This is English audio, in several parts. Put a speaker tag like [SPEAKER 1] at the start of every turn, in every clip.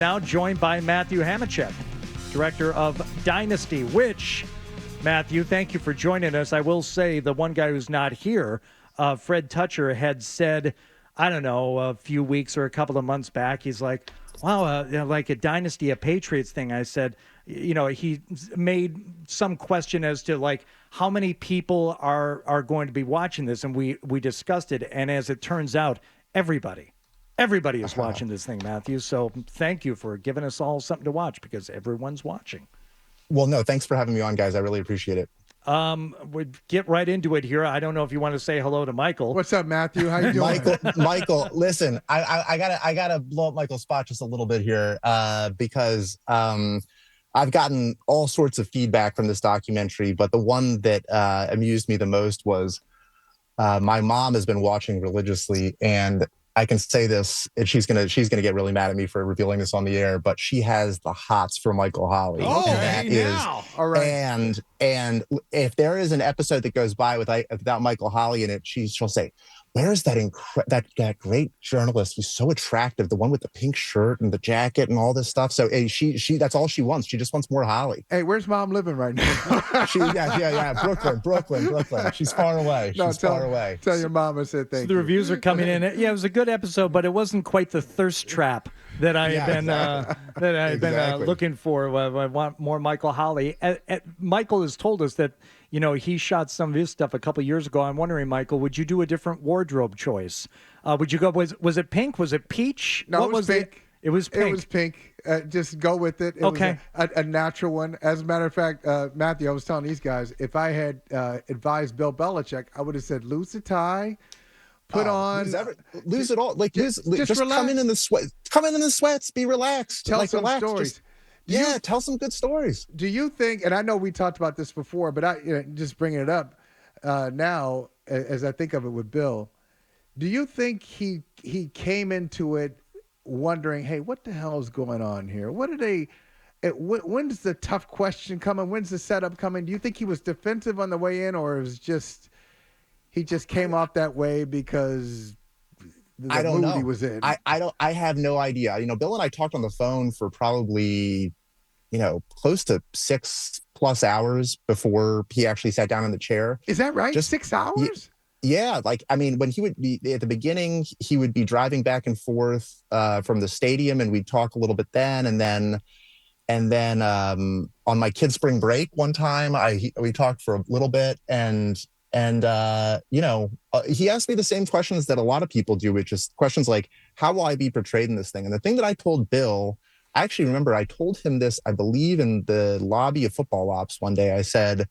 [SPEAKER 1] Now joined by Matthew Hamachek, director of Dynasty, which, Matthew, thank you for joining us. I will say the one guy who's not here, Fred Toucher, had said, I don't know, a few weeks or a couple of months back, he's like, wow, like a Dynasty, a Patriots thing. I said, he made some question as to like how many people are going to be watching this, and we discussed it, and as it turns out, everybody is watching this thing, Matthew. So thank you for giving us all something to watch, because everyone's watching.
[SPEAKER 2] Well, no, thanks for having me on, guys. I really appreciate it.
[SPEAKER 1] We'd get right into it here. I don't know if you want to say hello to Michael.
[SPEAKER 3] What's up, Matthew? How you doing?
[SPEAKER 2] Michael, listen, I gotta blow up Michael's spot just a little bit here, because I've gotten all sorts of feedback from this documentary, but the one that amused me the most was my mom has been watching religiously, and I can say this, and she's gonna get really mad at me for revealing this on the air, but she has the hots for Michael Holley.
[SPEAKER 3] Oh,
[SPEAKER 2] and
[SPEAKER 3] now. All right.
[SPEAKER 2] And if there is an episode that goes by without Michael Holley in it, she'll say, "Where's that great journalist? He's so attractive. The one with the pink shirt and the jacket and all this stuff." So she that's all she wants. She just wants more Holley.
[SPEAKER 3] Hey, where's Mom living right now?
[SPEAKER 2] Yeah. Brooklyn. She's far away. Far away.
[SPEAKER 3] Tell your mom I said thank you.
[SPEAKER 1] The reviews are coming in. Yeah, it was a good episode, but it wasn't quite the thirst trap that I had been looking for. I want more Michael Holley. Michael has told us that he shot some of his stuff a couple years ago. I'm wondering, Michael, would you do a different wardrobe choice? Would you go? Was it pink? Was it peach?
[SPEAKER 3] No, it was pink.
[SPEAKER 1] It was pink.
[SPEAKER 3] It was pink. Just go with it. It
[SPEAKER 1] okay.
[SPEAKER 3] was a natural one. As a matter of fact, Matthew, I was telling these guys, if I had advised Bill Belichick, I would have said, lose the tie. Put on,
[SPEAKER 2] lose it all. Like just
[SPEAKER 3] relax.
[SPEAKER 2] come in the sweat. Come in the sweats. Be relaxed.
[SPEAKER 3] Tell some stories.
[SPEAKER 2] Tell some good stories.
[SPEAKER 3] Do you think? And I know we talked about this before, but I just bringing it up now as I think of it with Bill. Do you think he came into it wondering, hey, what the hell is going on here? What are they? When's the tough question coming? When's the setup coming? Do you think he was defensive on the way in, or it was just? He just came off that way because the mood he was in.
[SPEAKER 2] I have no idea. Bill and I talked on the phone for probably, close to 6+ hours before he actually sat down in the chair.
[SPEAKER 3] Is that right? Just 6 hours?
[SPEAKER 2] Yeah. When he would be at the beginning, he would be driving back and forth from the stadium, and we'd talk a little bit then, and then on my kid's spring break one time, we talked for a little bit, and he asked me the same questions that a lot of people do, which is questions like, how will I be portrayed in this thing? And the thing that I told Bill, I actually remember I told him this, I believe in the lobby of Football Ops one day. I said,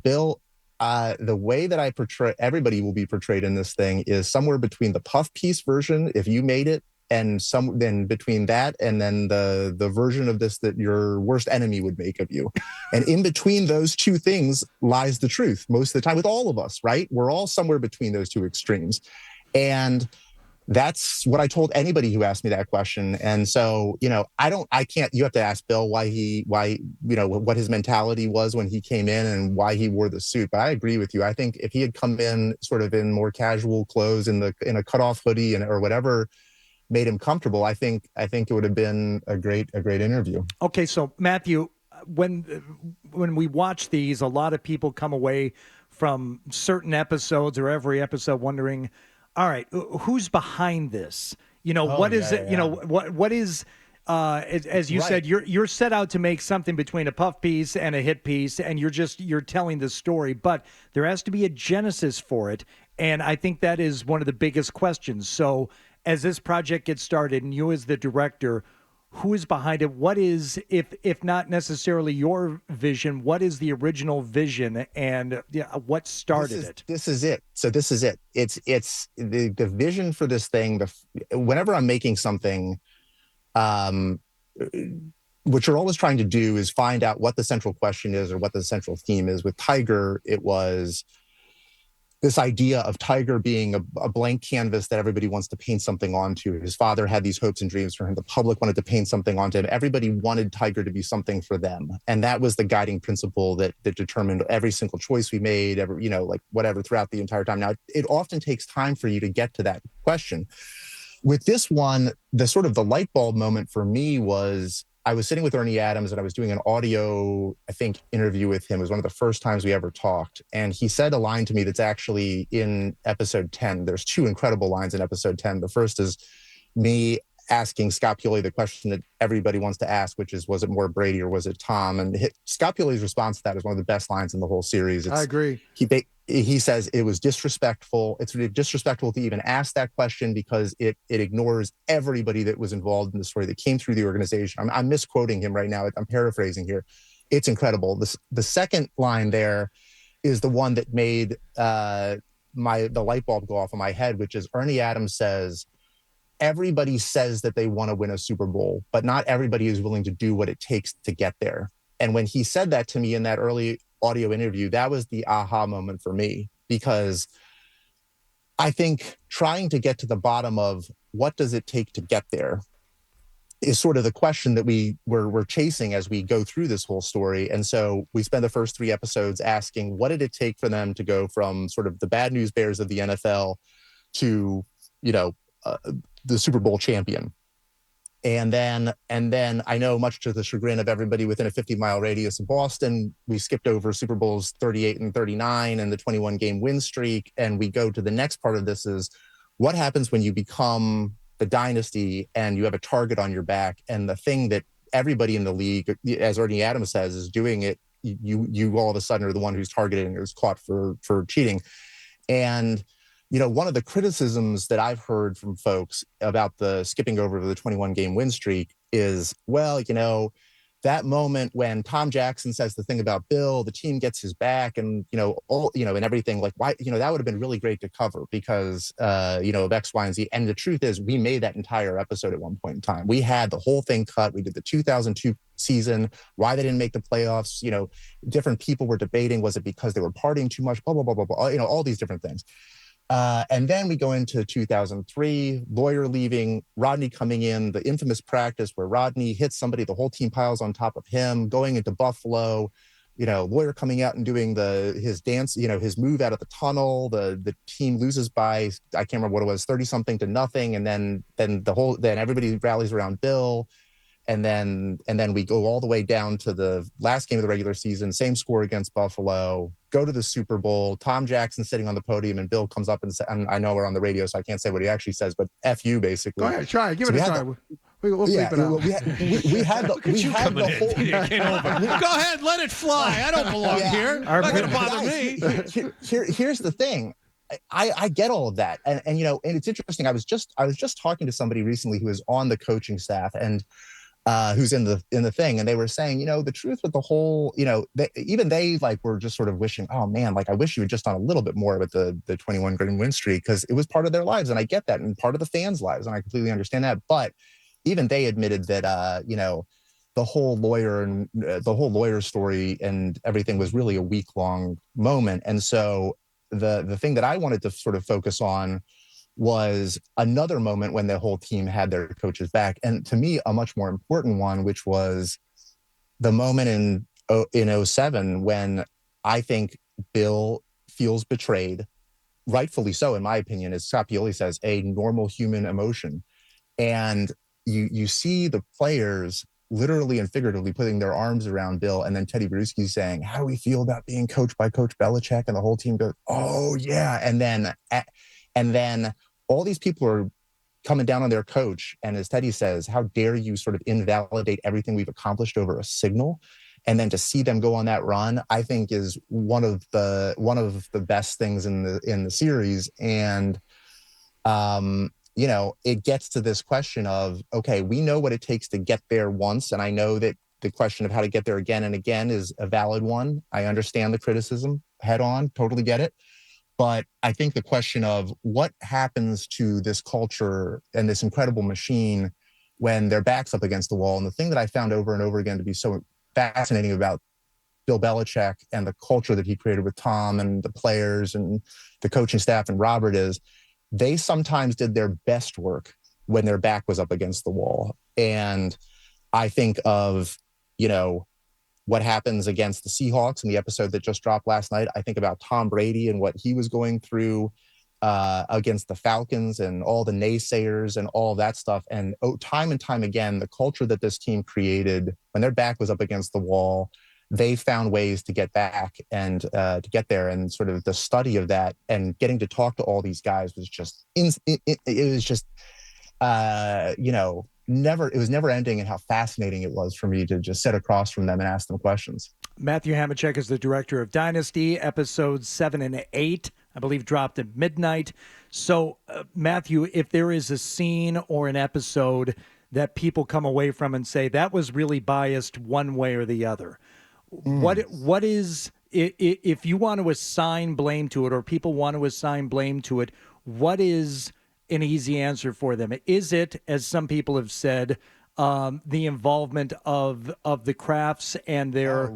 [SPEAKER 2] Bill, the way that I portray, everybody will be portrayed in this thing is somewhere between the puff piece version, if you made it, and then between that and then the version of this that your worst enemy would make of you. And in between those two things lies the truth most of the time with all of us, right? We're all somewhere between those two extremes. And that's what I told anybody who asked me that question. And so, I can't, you have to ask Bill why what his mentality was when he came in and why he wore the suit. But I agree with you. I think if he had come in sort of in more casual clothes in a cutoff hoodie or whatever made him comfortable, I think it would have been a great interview.
[SPEAKER 1] Okay, so Matthew, when we watch these, a lot of people come away from certain episodes or every episode wondering, all right, who's behind this? What is it? What is as you said, you're set out to make something between a puff piece and a hit piece, and you're telling the story, but there has to be a genesis for it, and I think that is one of the biggest questions. So as this project gets started, and you as the director, who is behind it? What is, if not necessarily your vision, what is the original vision, and what started it?
[SPEAKER 2] This is it. So this is it. It's the vision for this thing. Whenever I'm making something, what you're always trying to do is find out what the central question is or what the central theme is. With Tiger, it was this idea of Tiger being a blank canvas that everybody wants to paint something onto. His father had these hopes and dreams for him. The public wanted to paint something onto him. Everybody wanted Tiger to be something for them. And that was the guiding principle that determined every single choice we made, whatever throughout the entire time. Now, it often takes time for you to get to that question. with this one, the sort of the light bulb moment for me was I was sitting with Ernie Adams and I was doing an audio, I think, interview with him. It was one of the first times we ever talked. And he said a line to me that's actually in episode 10. There's two incredible lines in episode 10. The first is me asking Scott Pioli the question that everybody wants to ask, which is, was it more Brady or was it Tom? And Scott Pioli's response to that is one of the best lines in the whole series.
[SPEAKER 3] I agree.
[SPEAKER 2] He says it was disrespectful. It's really disrespectful to even ask that question because it ignores everybody that was involved in the story that came through the organization. I'm misquoting him right now. I'm paraphrasing here. It's incredible. The second line there is the one that made the light bulb go off in my head, which is Ernie Adams says, everybody says that they want to win a Super Bowl, but not everybody is willing to do what it takes to get there. And when he said that to me in that early audio interview, that was the aha moment for me, because I think trying to get to the bottom of what does it take to get there is sort of the question that we're chasing as we go through this whole story. And so we spend the first 3 episodes asking, what did it take for them to go from sort of the bad news bears of the NFL to, the Super Bowl champion. And then I know, much to the chagrin of everybody within a 50-mile radius of Boston, we skipped over Super Bowls 38 and 39 and the 21-game win streak. And we go to the next part of this is what happens when you become the dynasty and you have a target on your back. And the thing that everybody in the league, as Ernie Adams says, is doing it. You all of a sudden are the one who's targeted and is caught for cheating. And one of the criticisms that I've heard from folks about the skipping over to the 21-game win streak is, that moment when Tom Jackson says the thing about Bill, the team gets his back and, and everything, like, why, that would have been really great to cover because, of X, Y, and Z. And the truth is we made that entire episode at one point in time. We had the whole thing cut. We did the 2002 season, why they didn't make the playoffs. Different people were debating, was it because they were partying too much, blah, blah, blah, blah, blah, all these different things. And then we go into 2003, Lawyer leaving, Rodney coming in, the infamous practice where Rodney hits somebody, the whole team piles on top of him, going into Buffalo, Lawyer coming out and doing his dance, his move out of the tunnel, the team loses by, I can't remember what it was, 30-something to nothing. And then everybody rallies around Bill. And then we go all the way down to the last game of the regular season, same score against Buffalo, go to the Super Bowl, Tom Jackson sitting on the podium, and Bill comes up and says, and I know we're on the radio, so I can't say what he actually says, but F you, basically.
[SPEAKER 3] Go ahead, try it. Give it a try. We'll bleep it out.
[SPEAKER 2] We had the whole...
[SPEAKER 4] Go ahead, let it fly. I don't belong here. Not going to bother me.
[SPEAKER 2] Here's the thing. I get all of that. And it's interesting. I was just talking to somebody recently who is on the coaching staff and who's in the thing, and they were saying, the truth with the whole, they like were just sort of wishing, oh man, like I wish you had just done a little bit more with the 21-game win streak, because it was part of their lives, and I get that, and part of the fans' lives, and I completely understand that. But even they admitted that the whole lawyer story and everything was really a week-long moment. And so the thing that I wanted to sort of focus on was another moment when the whole team had their coaches back. And to me, a much more important one, which was the moment in 07 when I think Bill feels betrayed, rightfully so, in my opinion, as Scott Pioli says, a normal human emotion. And you see the players literally and figuratively putting their arms around Bill, and then Teddy Bruschi saying, how do we feel about being coached by Coach Belichick? And the whole team goes, oh yeah. And then all these people are coming down on their coach. And as Teddy says, how dare you sort of invalidate everything we've accomplished over a signal? And then to see them go on that run, I think is one of the best things in the series. And, it gets to this question of, okay, we know what it takes to get there once. And I know that the question of how to get there again and again is a valid one. I understand the criticism head on, totally get it. But I think the question of what happens to this culture and this incredible machine when their back's up against the wall. And the thing that I found over and over again to be so fascinating about Bill Belichick and the culture that he created with Tom and the players and the coaching staff and Robert is they sometimes did their best work when their back was up against the wall. And I think of, what happens against the Seahawks in the episode that just dropped last night. I think about Tom Brady and what he was going through against the Falcons and all the naysayers and all that stuff. And time and time again, the culture that this team created when their back was up against the wall, they found ways to get back and to get there. And sort of the study of that and getting to talk to all these guys was just, it was just, it was never ending, and how fascinating it was for me to just sit across from them and ask them questions.
[SPEAKER 1] Matthew Hamachek is the director of Dynasty. Episodes 7 and 8, I believe, dropped at midnight. So, Matthew, if there is a scene or an episode that people come away from and say that was really biased one way or the other, what is, if you want to assign blame to it, or people want to assign blame to it, what is an easy answer for them? Is it, as some people have said, the involvement of the Krafts and their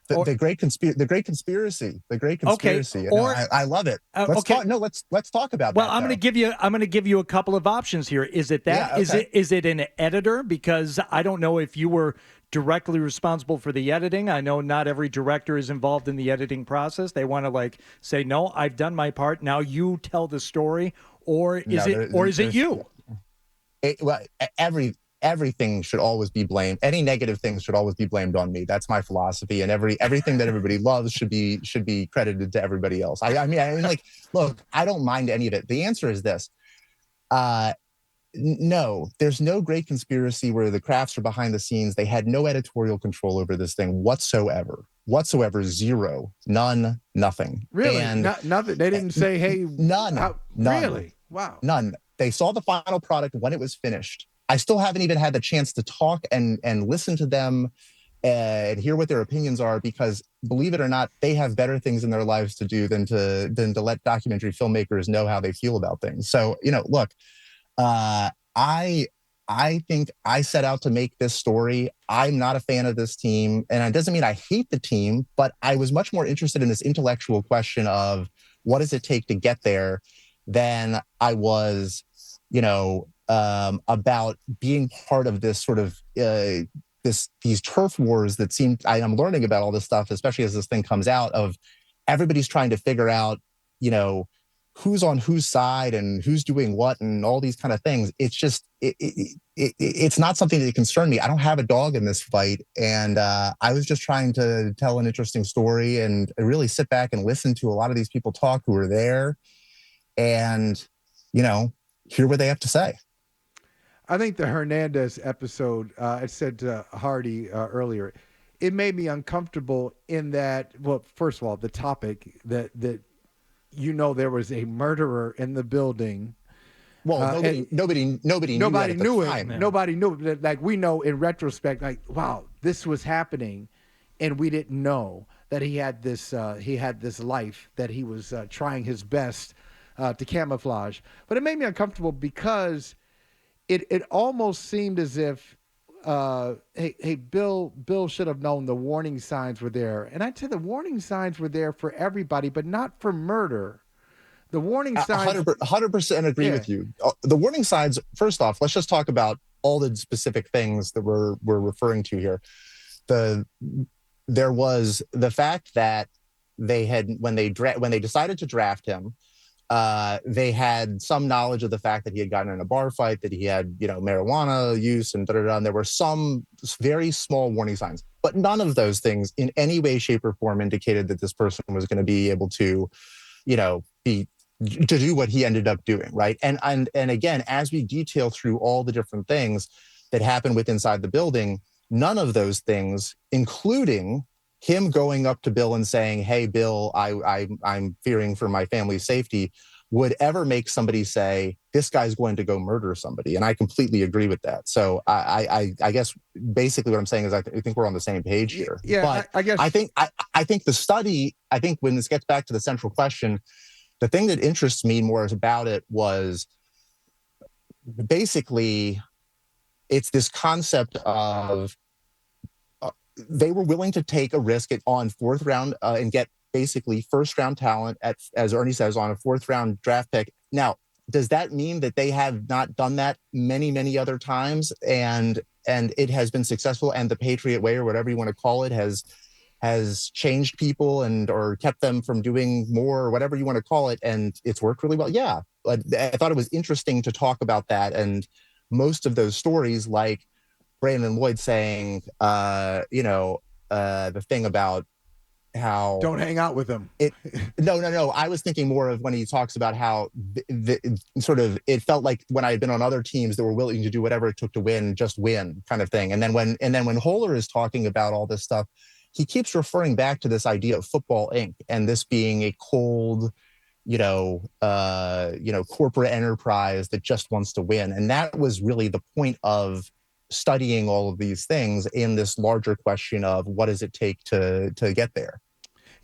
[SPEAKER 2] the great conspiracy.
[SPEAKER 1] Okay,
[SPEAKER 2] I love it. Let's talk about that.
[SPEAKER 1] Well, I'm going to give you a couple of options here. Is it that?
[SPEAKER 2] Yeah, okay.
[SPEAKER 1] Is it an editor? Because I don't know if you were directly responsible for the editing. I know not every director is involved in the editing process. They want to say, no, I've done my part. Now you tell the story, or is it you?
[SPEAKER 2] Everything should always be blamed. Any negative things should always be blamed on me. That's my philosophy, and everything that everybody loves should be credited to everybody else. I mean, look, I don't mind any of it. The answer is this: no, there's no great conspiracy where the Krafts are behind the scenes. They had no editorial control over this thing whatsoever. Zero, none, nothing.
[SPEAKER 3] Really?
[SPEAKER 2] And
[SPEAKER 3] nothing. They didn't say, "Hey,
[SPEAKER 2] none.
[SPEAKER 3] Really? Wow.
[SPEAKER 2] None. They saw the final product when it was finished. I still haven't even had the chance to talk and listen to them and hear what their opinions are, because, believe it or not, they have better things in their lives to do than to let documentary filmmakers know how they feel about things. So, look, I think I set out to make this story. I'm not a fan of this team, and it doesn't mean I hate the team, but I was much more interested in this intellectual question of what does it take to get there than I was, about being part of this sort of these turf wars that seem. I'm learning about all this stuff, especially as this thing comes out, of everybody's trying to figure out, who's on whose side and who's doing what and all these kind of things. It's just, it's not something that concerned me. I don't have a dog in this fight. And I was just trying to tell an interesting story and really sit back and listen to a lot of these people talk who are there and, hear what they have to say.
[SPEAKER 3] I think the Hernandez episode, I said to Hardy earlier, it made me uncomfortable in that, well, first of all, the topic that there was a murderer in the building.
[SPEAKER 2] Well, nobody knew it.
[SPEAKER 3] Nobody knew it. Like, we know in retrospect, like, wow, this was happening, and we didn't know that he had this life that he was trying his best to camouflage. But it made me uncomfortable because it almost seemed as if, hey, Bill should have known the warning signs were there. And I'd say the warning signs were there for everybody, but not for murder. The warning signs...
[SPEAKER 2] 100% agree with you. The warning signs, first off, let's just talk about all the specific things that we're referring to here. There was the fact that they had, when they decided to draft him, they had some knowledge of the fact that he had gotten in a bar fight, that he had, marijuana use and and there were some very small warning signs, but none of those things in any way, shape, or form indicated that this person was going to be able to, to do what he ended up doing, right? And again, as we detail through all the different things that happened inside the building, none of those things, including him going up to Bill and saying, "Hey, Bill, I'm fearing for my family's safety," would ever make somebody say, "This guy's going to go murder somebody." And I completely agree with that. So I guess basically what I'm saying is I think we're on the same page here.
[SPEAKER 3] Yeah,
[SPEAKER 2] but
[SPEAKER 3] I guess
[SPEAKER 2] I think the study. I think when this gets back to the central question, the thing that interests me more about it was basically it's this concept of they were willing to take a risk on fourth round and get basically first round talent at, as Ernie says, on a fourth round draft pick. Now, does that mean that they have not done that many, many other times and it has been successful and the Patriot way, or whatever you want to call it, has has changed people or kept them from doing more, or whatever you want to call it, and it's worked really well. Yeah, I thought it was interesting to talk about that, and most of those stories, like Brandon Lloyd saying, the thing about how
[SPEAKER 3] Don't hang out with them.
[SPEAKER 2] No. I was thinking more of when he talks about how it felt like when I had been on other teams that were willing to do whatever it took to win, just win, kind of thing. And then when Holler is talking about all this stuff, he keeps referring back to this idea of Football Inc. and this being a cold, corporate enterprise that just wants to win. And that was really the point of studying all of these things in this larger question of what does it take to get there.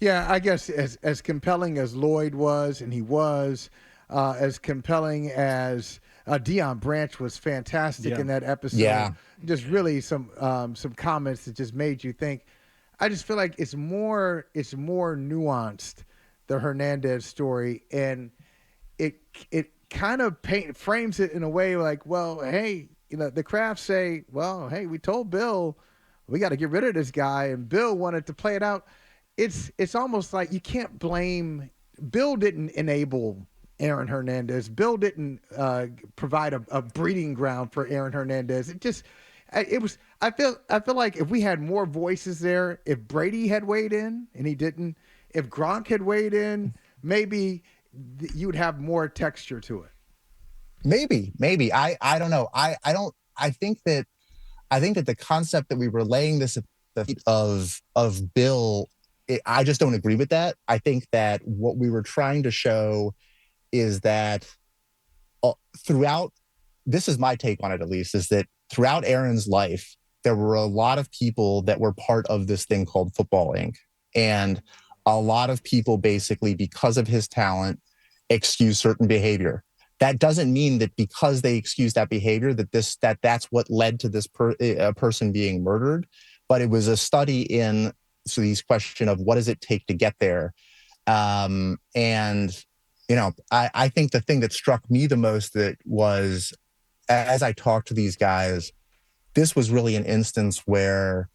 [SPEAKER 3] Yeah, I guess as compelling as Lloyd was, and he was, as compelling as Deion Branch was fantastic in that episode.
[SPEAKER 2] Yeah.
[SPEAKER 3] Just really some comments that just made you think. I just feel like it's more nuanced, the Hernandez story, and it kind of frames it in a way like, well, hey, the Krafts say, well, hey, we told Bill we got to get rid of this guy, and Bill wanted to play it out. It's almost like you can't blame Bill. Didn't enable Aaron Hernandez. Bill didn't provide a breeding ground for Aaron Hernandez. It was. I feel like if we had more voices there, if Brady had weighed in and he didn't, if Gronk had weighed in, maybe you would have more texture to it.
[SPEAKER 2] Maybe. I don't know. I think that the concept that we were laying this at the feet of Bill, I just don't agree with that. I think that what we were trying to show is that throughout, this is my take on it at least, is that throughout Aaron's life, there were a lot of people that were part of this thing called Football Inc. And a lot of people basically, because of his talent, excuse certain behavior. That doesn't mean that because they excuse that behavior that's what led to this person being murdered. But it was a study in these question of what does it take to get there. I think the thing that struck me the most that was, as I talked to these guys, this was really an instance where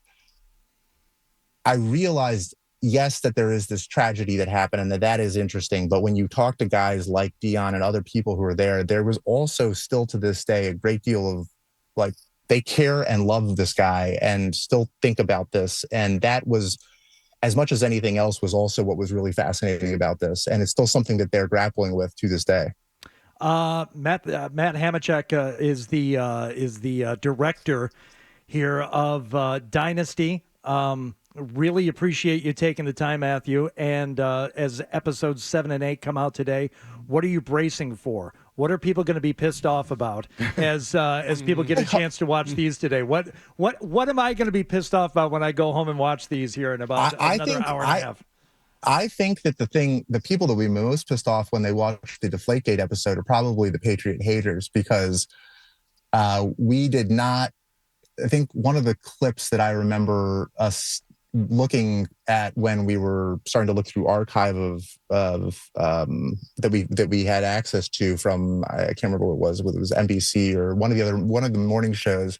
[SPEAKER 2] I realized, yes, that there is this tragedy that happened and that is interesting. But when you talk to guys like Deion and other people who are there was also still to this day a great deal of like, they care and love this guy and still think about this. And that was, as much as anything else, was also what was really fascinating about this. And it's still something that they're grappling with to this day.
[SPEAKER 1] Matt Hamachek is the director here of Dynasty. Really appreciate you taking the time, Matthew. And as episodes 7 and 8 come out today, what are you bracing for? What are people going to be pissed off about as people get a chance to watch these today? What am I going to be pissed off about when I go home and watch these here in about another hour and a half?
[SPEAKER 2] I think that the people that we most pissed off when they watch the Deflategate episode are probably the Patriot haters, because we did not. I think one of the clips that I remember us looking at when we were starting to look through archive of that we had access to from, I can't remember what it was, whether it was NBC or one of the morning shows,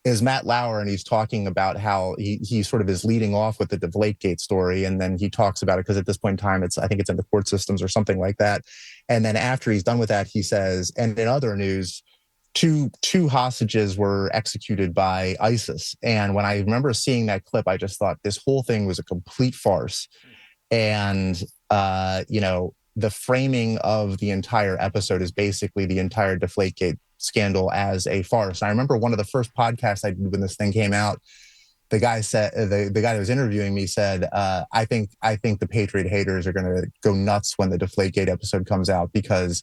[SPEAKER 2] is Matt Lauer, and he's talking about how he sort of is leading off with the Deflategate story, and then he talks about it because at this point in time I think it's in the court systems or something like that, and then after he's done with that, he says, and in other news, two hostages were executed by ISIS. And when I remember seeing that clip, I just thought this whole thing was a complete farce. And, the framing of the entire episode is basically the entire Deflategate scandal as a farce. And I remember one of the first podcasts I did when this thing came out, the guy said, the guy that was interviewing me said, I think the Patriot haters are going to go nuts when the Deflategate episode comes out, because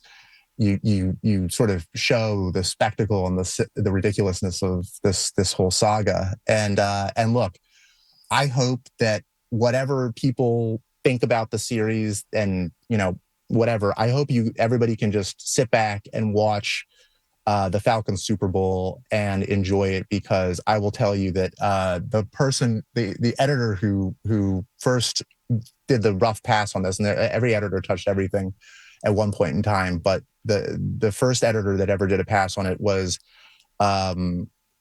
[SPEAKER 2] you sort of show the spectacle and the ridiculousness of this whole saga. And look, I hope that whatever people think about the series and whatever, I hope everybody can just sit back and watch the Falcons Super Bowl and enjoy it, because I will tell you that the editor who first did the rough pass on this, and every editor touched everything at one point in time, but the first editor that ever did a pass on it was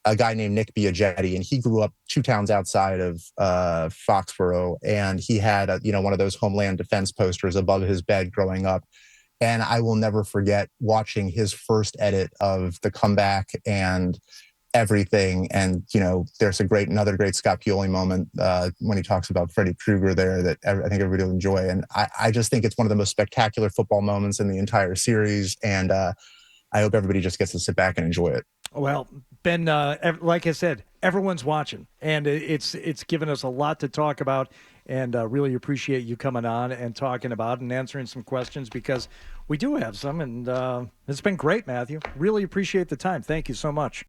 [SPEAKER 2] a guy named Nick Biagetti, and he grew up 2 towns outside of Foxborough, and he had one of those Homeland Defense posters above his bed growing up. And I will never forget watching his first edit of the comeback and everything. And there's another great Scott Pioli moment when he talks about Freddie Krueger there that I think everybody will enjoy. And I just think it's one of the most spectacular football moments in the entire series. And I hope everybody just gets to sit back and enjoy it.
[SPEAKER 1] Well, Ben, like I said, everyone's watching, and it's given us a lot to talk about, and really appreciate you coming on and talking about and answering some questions, because we do have some, and it's been great, Matthew. Really appreciate the time. Thank you so much.